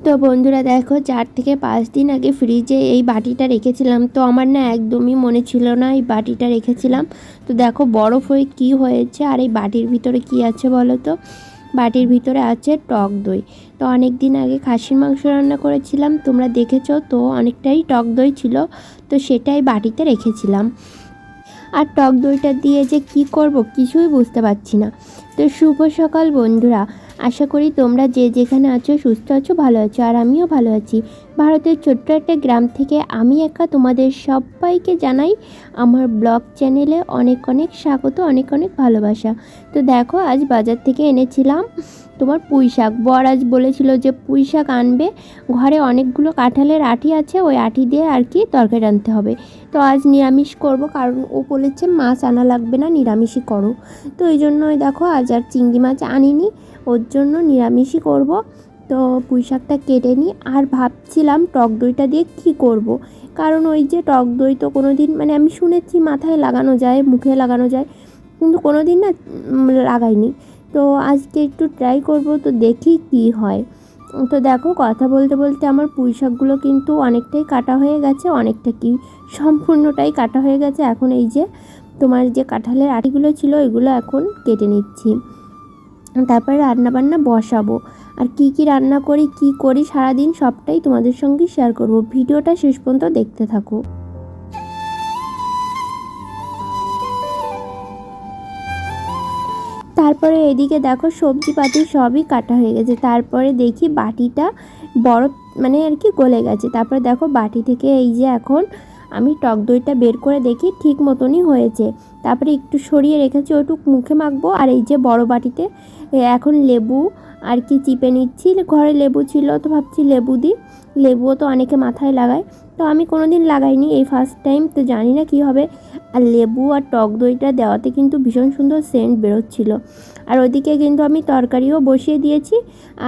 তো বন্ধুরা দেখো 4 থেকে 5 দিন আগে ফ্রিজে এই বাটিটা রেখেছিলাম। তো আমার না একদমই মনে ছিল না এই বাটিটা রেখেছিলাম। তো দেখো বরফ হয়ে কী হয়েছে, আর এই বাটির ভিতরে কি আছে বলো তো? বাটির ভিতরে আছে টক দই। তো অনেক দিন আগে খাসির মাংস রান্না করেছিলাম, তোমরা দেখেছো তো, অনেকটাই টক দই ছিল। তো সেটাই বাটিতে রেখেছিলাম। আর টক দইটা দিয়ে যে কি করব কিছুই বুঝতে পারছি না। তো শুভ সকাল বন্ধুরা, আশা করি তোমরা যে যেখানে আছো সুস্থ আছো, ভালো আছো, আর আমিও ভালো আছি। ভারতের ছোট্ট একটা গ্রাম থেকে আমি একা তোমাদের সবাইকে জানাই আমার ব্লগ চ্যানেলে অনেক অনেক স্বাগত, অনেক অনেক ভালোবাসা। তো দেখো আজ বাজার থেকে এনেছিলাম তোমার পুঁই শাক। বর আজ বলেছিল যে পুঁই শাক আনবে, ঘরে অনেকগুলো কাঁঠালের আঁটি আছে, ওই আঁটি দিয়ে আর কি তরকারি রাঁধতে হবে। তো আজ নিরামিষ করব, কারণ ও বলেছে মাছ আনা লাগবে না, নিরামিষই করো। তো এই জন্যই দেখো আজ আর চিংড়ি মাছ আনিনি, ওর জন্য নিরামিষই করব। তো পুঁই শাকটা কেটে নিই, আর ভাবছিলাম টক দইটা দিয়ে কী করব। কারণ ওই যে টক দই তো কোনো দিন, মানে আমি শুনেছি মাথায় লাগানো যায়, মুখে লাগানো যায়, কিন্তু কোনো দিন না লাগাইনি। তো আজকে একটু ট্রাই করব, তো দেখি কি হয়। তো দেখো কথা বলতে বলতে আমার পুঁই শাকগুলো কিন্তু অনেকটাই কাটা হয়ে গেছে, অনেকটা কি সম্পূর্ণটাই কাটা হয়ে গেছে। এখন এই যে তোমার যে কাঁঠালের আটিগুলো ছিল ওইগুলো এখন কেটে নিচ্ছি, তারপরে রান্নাবান্না বসাবো। আর কি কি রান্না করি, কি করি সারাদিন সবটাই তোমাদের সঙ্গে শেয়ার করব। ভিডিওটা শেষ পর্যন্ত দেখতে থাকো। তারপরে এদিকে দেখো সবজিপাতি সবই কাটা হয়ে গেছে। তারপরে দেখি বাটিটা বরফ মানে আর কি গলে গেছে। তারপরে দেখো বাটি থেকে এই যে এখন আমি টক দইটা বের করে দেখি ঠিক মতনই হয়েছে। তারপরে একটু সরিয়ে রেখেছি, ওইটুকু মুখে মাখবো। আর এই যে বড় বাটিতে এখন লেবু আর কি চিপে নিচ্ছি। ঘরে লেবু ছিল তো ভাবছি লেবু দিই, লেবুও তো অনেকে মাথায় লাগায়, তো আমি কোনো দিন লাগাইনি, এই ফার্স্ট টাইম, তো জানি না কী হবে। আর লেবু আর টক দইটা দেওয়াতে কিন্তু ভীষণ সুন্দর সেন্ট বেরোচ্ছিল। আর ওদিকে কিন্তু আমি তরকারিও বসিয়ে দিয়েছি,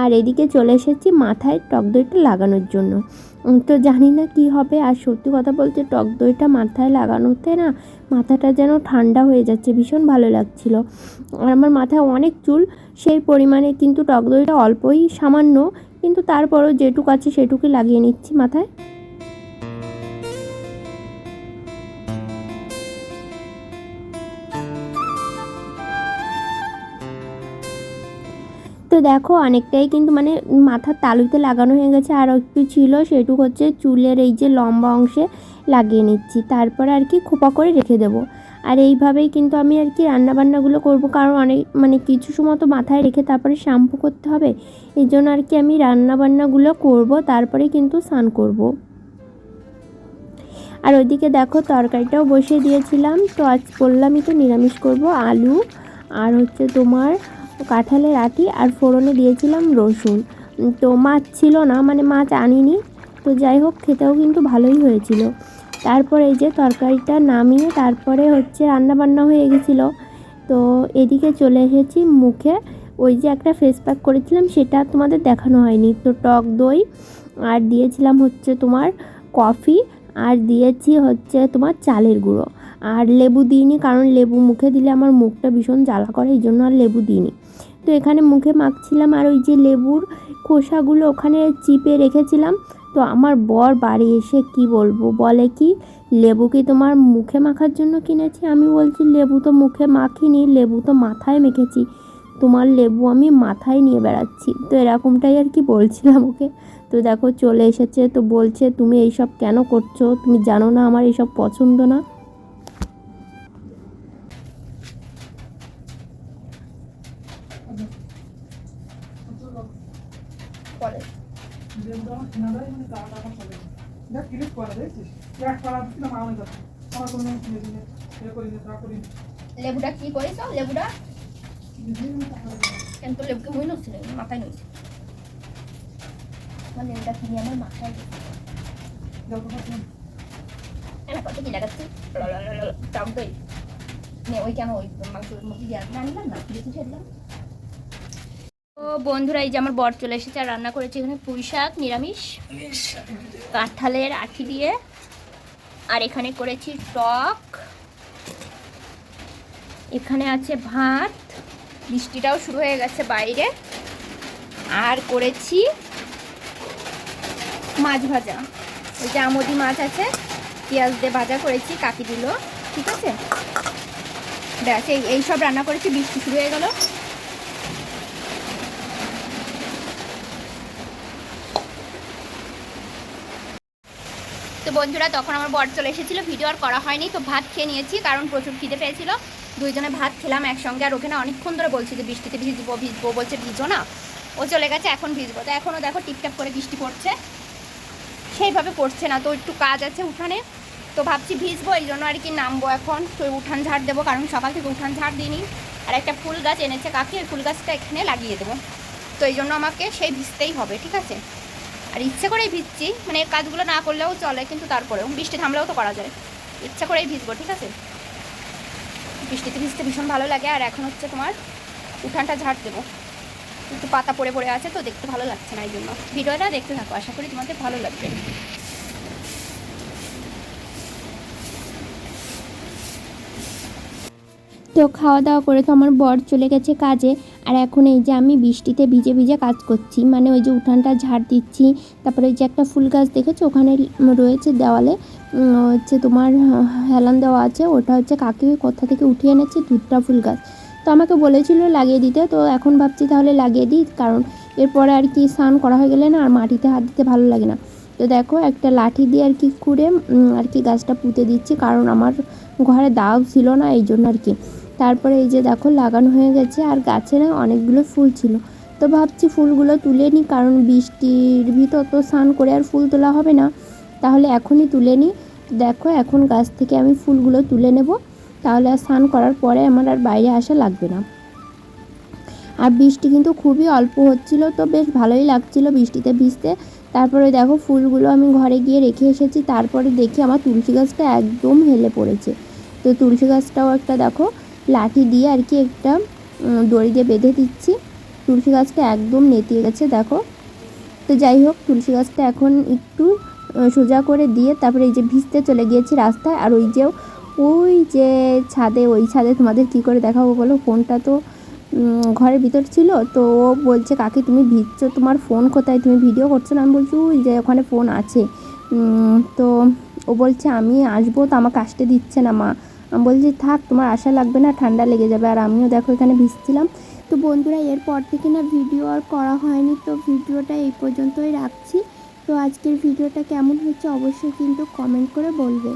আর এদিকে চলে এসেছি মাথায় টক দইটা লাগানোর জন্য। তো জানি না কি হবে। আর সত্যি কথা বলতে টক দইটা মাথায় লাগানোতে না মাথাটা যেন ঠান্ডা হয়ে যাচ্ছে, ভীষণ ভালো লাগছিল। আর আমার মাথায় অনেক চুল, সেই পরিমাণে কিন্তু টক দইটা অল্পই, সামান্য, কিন্তু তারপরও যেটুকু আছে সেটুকুই লাগিয়ে নিচ্ছি মাথায়। তো দেখো অনেকটাই কিন্তু মানে মাথার তালুতে লাগানো হয়ে গেছে, আর একটু ছিল সেটুকু হচ্ছে চুলের এই যে লম্বা অংশে লাগিয়ে নিচ্ছি। তারপরে আর কি খোপা করে রেখে দেবো। আর এইভাবেই কিন্তু আমি আর কি রান্নাবান্নাগুলো করব, কারণ অনেক মানে কিছু সময় তো মাথায় রেখে তারপরে শ্যাম্পু করতে হবে। এই জন্য আর কি আমি রান্নাবান্নাগুলো করব, তারপরে কিন্তু স্নান করব। আর ওইদিকে দেখো তরকারিটাও বসিয়ে দিয়েছিলাম। তো আজ বললামই তো নিরামিষ করব, আলু আর হচ্ছে তোমার কাঁঠালের আটি, আর ফোড়নে দিয়েছিলাম রসুন। তো মাছ ছিল না, মানে মাছ আনিনি, তো যাই হোক খেতেও কিন্তু ভালোই হয়েছিল। তারপর এই যে তরকারিটা নামিয়ে তারপরে হচ্ছে রান্নাবান্না হয়ে গেছিলো। তো এদিকে চলে এসেছি মুখে, ওই যে একটা ফেস প্যাক করেছিলাম সেটা তোমাদের দেখানো হয়নি। তো টক দই আর দিয়েছিলাম হচ্ছে তোমার কফি, আর দিয়েছি হচ্ছে তোমার চালের গুঁড়ো। আর লেবু দিইনি, কারণ লেবু মুখে দিলে আমার মুখটা ভীষণ জ্বালা করে, এই জন্য আর লেবু দিইনি। তো এখানে মুখে মাখছিলাম, আর ওই যে লেবুর খোসাগুলো ওখানে চিপে রেখেছিলাম। তো আমার বর বাড়ি এসে কি বলবো, বলে কি লেবু কি তোমার মুখে মাখার জন্য কিনেছি? আমি বলছি লেবু তো মুখে মাখিনি, লেবু তো মাথায় মেখেছি, তোমার লেবু আমি মাথায় নিয়ে বেড়াচ্ছি। তো এরকমটাই আর কি বলছিলাম ওকে। তো দেখো চলে এসেছে, তো বলছে তুমি এইসব কেন করছো, তুমি জানো না আমার এইসব পছন্দ না। লেবুটা কি করিস, লেবুটা কেন তো লেবুকে মই নছিল মাথায় নইছে, মানে লেবুটা কিনে আমার মাথায় আমি কত কি লাগাচ্ছি টক দই নে, ওই কেন ওই মাংসের মধ্যে দিয়ে আনলাম না, বেশি ছেড়লাম। তো বন্ধুরা এই যে আমার বর চলে এসেছে, আর রান্না করেছি এখানে পুঁই শাক নিরামিষ কাঁঠালের আঠি দিয়ে, আর এখানে করেছি টক, এখানে আছে ভাত, বৃষ্টিটাও শুরু হয়ে গেছে বাইরে, আর করেছি মাছ ভাজা, ওই যে আমদি মাছ আছে, পেঁয়াজ দিয়ে ভাজা করেছি, কাকি দিল, ঠিক আছে। ব্যাস এই সব রান্না করেছি। বৃষ্টি শুরু হয়ে গেল। তো বন্ধুরা তখন আমার বর চলে এসেছিলো, ভিডিও আর করা হয়নি। তো ভাত খেয়ে নিয়েছি কারণ প্রচুর খিদে পেয়েছিল। দুইজনে ভাত খেলাম একসঙ্গে। আর ওখানে অনেকক্ষণ ধরে বলছি যে বৃষ্টিতে ভিজবো ভিজবো, বলছে ভিজো না। ও চলে গেছে, এখন ভিজবো। তো এখনও দেখো টিপটাপ করে বৃষ্টি পড়ছে, সেইভাবে পড়ছে না। তো একটু কাজ আছে উঠানে, তো ভাবছি ভিজবো, এই জন্য আর কি নামবো এখন। তো উঠান ঝাড় দেবো, কারণ সকাল থেকে উঠান ঝাড় দিইনি। আর একটা ফুল গাছ এনেছে কাকি, ওই ফুল গাছটা এখানে লাগিয়ে দেবো। তো এই জন্য আমাকে সেই ভিজতেই হবে, ঠিক আছে। আর ইচ্ছে করেই ভিজছি, মানে কাজগুলো না করলেও চলে, কিন্তু তারপরেও বৃষ্টি থামলেও তো করা যায়। ইচ্ছা করেই ভিজবো, ঠিক আছে। বৃষ্টিতে ভিজতে ভীষণ ভালো লাগে। আর এখন হচ্ছে তোমার উঠানটা ঝাড় দেবো, একটু পাতা পড়ে পড়ে আছে তো দেখতে ভালো লাগছে না, এই জন্য। ভিডিওটা দেখতে থাকো, আশা করি তোমাদের ভালো লাগবে। তো খাওয়া দাওয়া করে তো আমার বর চলে গেছে কাজে। আর এখন এই যে আমি বৃষ্টিতে ভিজে ভিজে কাজ করছি, মানে ওই যে উঠানটা ঝাড় দিচ্ছি। তারপরে ওই যে একটা ফুল গাছ দেখেছো ওখানে রয়েছে দেওয়ালে, হচ্ছে তোমার হেলান দেওয়া আছে, ওটা হচ্ছে কাকি কোথা থেকে উঠিয়ে এনেছে, দুধটা ফুল গাছ। তো আমাকে বলেছিল লাগিয়ে দিতে, তো এখন ভাবছি তাহলে লাগিয়ে দিই, কারণ এরপরে আর কি স্নান করা হয়ে গেলে না আর মাটিতে হাত দিতে ভালো লাগে না। তো দেখো একটা লাঠি দিয়ে আর কি খুঁড়ে আর কি গাছটা পুঁতে দিচ্ছি, কারণ আমার ঘরে দাও ছিল না, এই জন্য আর কি। তারপরে এই যে দেখো লাগানো হয়ে গেছে। আর গাছে না অনেকগুলো ফুল ছিল, তো ভাবছি ফুলগুলো তুলে নিই, কারণ বৃষ্টির ভিতর তো স্নান করে আর ফুল তোলা হবে না, তাহলে এখনই তুলে নিই। দেখো এখন গাছ থেকে আমি ফুলগুলো তুলে নেব, তাহলে আর স্নান করার পরে আমার আর বাইরে আসা লাগবে না। আর বৃষ্টি কিন্তু খুবই অল্প হচ্ছিল, তো বেশ ভালোই লাগছিল বৃষ্টিতে ভিজতে। তারপরে দেখো ফুলগুলো আমি ঘরে গিয়ে রেখে এসেছি। তারপরে দেখি আমার তুলসী গাছটা একদম হেলে পড়েছে। তো তুলসী গাছটাও একটা দেখো লাঠি দিয়ে আর কি একটা দড়ি দিয়ে বেঁধে দিচ্ছি। তুলসী গাছটা একদম নেতিয়ে গেছে দেখো। তো যাই হোক, তুলসী গাছটা এখন একটু সোজা করে দিয়ে তারপরে এই যে ভিজতে চলে গিয়েছি রাস্তায়। আর ওই যে ছাদে, ওই ছাদে তোমাদের কি করে দেখাবো বলো, ফোনটা তো ঘরের ভিতর ছিল। তো ও বলছে কাকি তুমি ভিজছো, তোমার ফোন কোথায়, তুমি ভিডিও করছো না? আমি বলছি ওই যে ওখানে ফোন আছে। তো ও বলছে আমি আসবো, তো আমাকে আসতে দিচ্ছে না মা। আমি বলছি থাক, তোমার আশা লাগবে না, ঠান্ডা লেগে যাবে। আর আমিও দেখো এখানে ভিজছিলাম। তো বন্ধুরা এরপর থেকে না ভিডিও আর করা হয়নি, তো ভিডিওটা এই পর্যন্তই রাখছি। তো আজকের ভিডিওটা কেমন হচ্ছে অবশ্যই কিন্তু কমেন্ট করে বলবে।